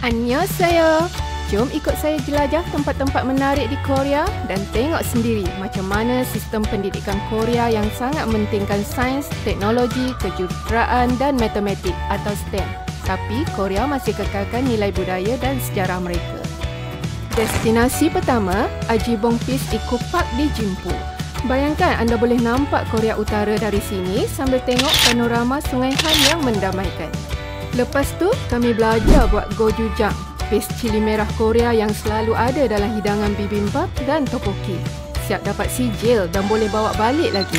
Annyeonghaseyo. Jom ikut saya jelajah tempat-tempat menarik di Korea dan tengok sendiri macam mana sistem pendidikan Korea yang sangat mementingkan sains, teknologi, kejuruteraan dan matematik atau STEM. Tapi Korea masih kekalkan nilai budaya dan sejarah mereka. Destinasi pertama, Ajibong Peace Eco Park di Jimpu. Bayangkan anda boleh nampak Korea Utara dari sini sambil tengok panorama Sungai Han yang mendamaikan. Lepas tu, kami belajar buat gochujang, paste cili merah Korea yang selalu ada dalam hidangan bibimbap dan tteokbokki. Siap dapat sijil dan boleh bawa balik lagi.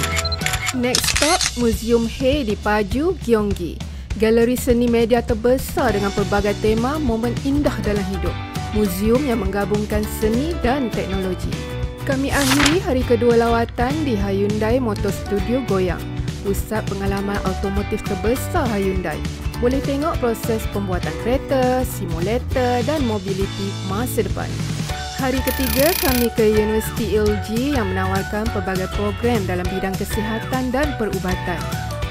Next stop, Museum Hae di Paju, Gyeonggi. Galeri seni media terbesar dengan pelbagai tema momen indah dalam hidup. Museum yang menggabungkan seni dan teknologi. Kami akhiri hari kedua lawatan di Hyundai Motor Studio Goyang, pusat pengalaman automotif terbesar Hyundai. Boleh tengok proses pembuatan kereta, simulator dan mobiliti masa depan. Hari ketiga, kami ke Universiti Ilji yang menawarkan pelbagai program dalam bidang kesihatan dan perubatan.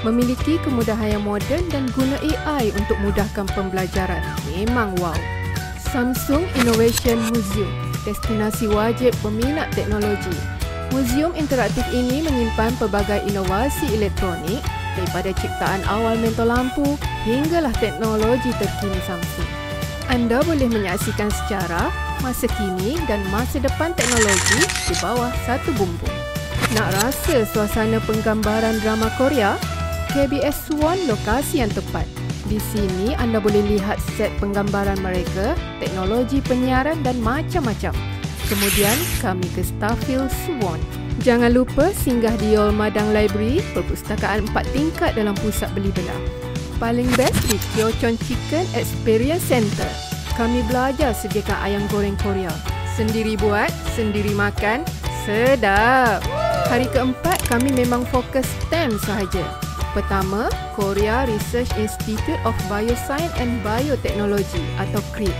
Memiliki kemudahan yang moden dan guna AI untuk mudahkan pembelajaran. Memang wow. Samsung Innovation Museum, destinasi wajib peminat teknologi. Museum interaktif ini menyimpan pelbagai inovasi elektronik daripada ciptaan awal mentol lampu hinggalah teknologi terkini Samsung. Anda boleh menyaksikan sejarah, masa kini dan masa depan teknologi di bawah satu bumbung. Nak rasa suasana penggambaran drama Korea? KBS Suwon lokasi yang tepat. Di sini anda boleh lihat set penggambaran mereka, teknologi penyiaran dan macam-macam. Kemudian kami ke Starfield Suwon. Jangan lupa singgah di Yeol Madang Library, perpustakaan 4 tingkat dalam pusat beli belah. Paling best di Kyochon Chicken Experience Center. Kami belajar sediakan ayam goreng Korea. Sendiri buat, sendiri makan, sedap. Hari keempat kami memang fokus STEM sahaja. Pertama, Korea Research Institute of Bioscience and Biotechnology atau KRIB.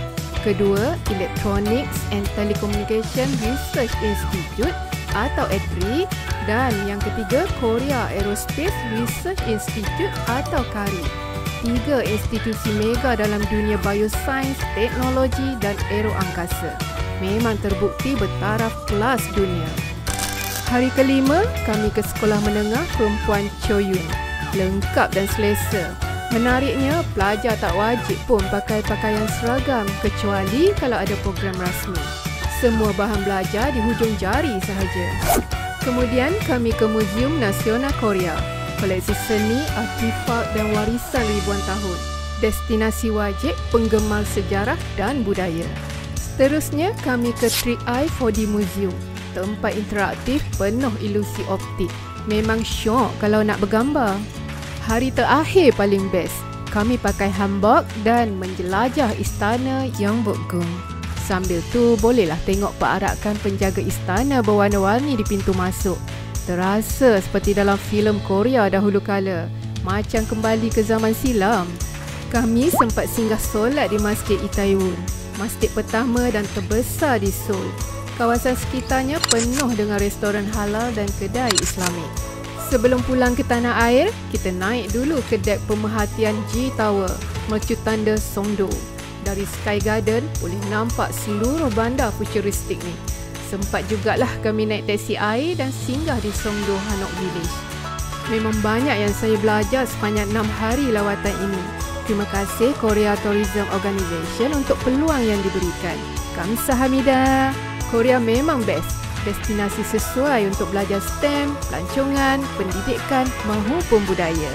Kedua, Electronics and Telecommunication Research Institute atau ETRI. Dan yang ketiga, Korea Aerospace Research Institute atau KARI. 3 institusi mega dalam dunia biosains, teknologi dan aeroangkasa. Memang terbukti bertaraf kelas dunia. Hari kelima, kami ke Sekolah Menengah Perempuan Choyun. Lengkap dan selesa. Menariknya, pelajar tak wajib pun pakai pakaian seragam kecuali kalau ada program rasmi. Semua bahan belajar di hujung jari sahaja. Kemudian kami ke Museum Nasional Korea, koleksi seni, artifak dan warisan ribuan tahun. Destinasi wajib penggemar sejarah dan budaya. Seterusnya kami ke Trick Eye 4D Museum, tempat interaktif penuh ilusi optik. Memang syok kalau nak bergambar. Hari terakhir paling best. Kami pakai hanbok dan menjelajah istana yang bergem. Sambil tu bolehlah tengok perarakan penjaga istana berwarna-warni di pintu masuk. Terasa seperti dalam filem Korea dahulu kala. Macam kembali ke zaman silam. Kami sempat singgah solat di Masjid Itaewon, masjid pertama dan terbesar di Seoul. Kawasan sekitarnya penuh dengan restoran halal dan kedai Islamik. Sebelum pulang ke tanah air, kita naik dulu ke dek pemerhatian G Tower, mercu tanda Songdo. Dari Sky Garden, boleh nampak seluruh bandar futuristik ni. Sempat jugalah kami naik teksi air dan singgah di Songdo Hanok Village. Memang banyak yang saya belajar sepanjang 6 hari lawatan ini. Terima kasih Korea Tourism Organization untuk peluang yang diberikan. Kamsahamnida. Korea memang best. Destinasi sesuai untuk belajar STEM, pelancongan, pendidikan maupun budaya.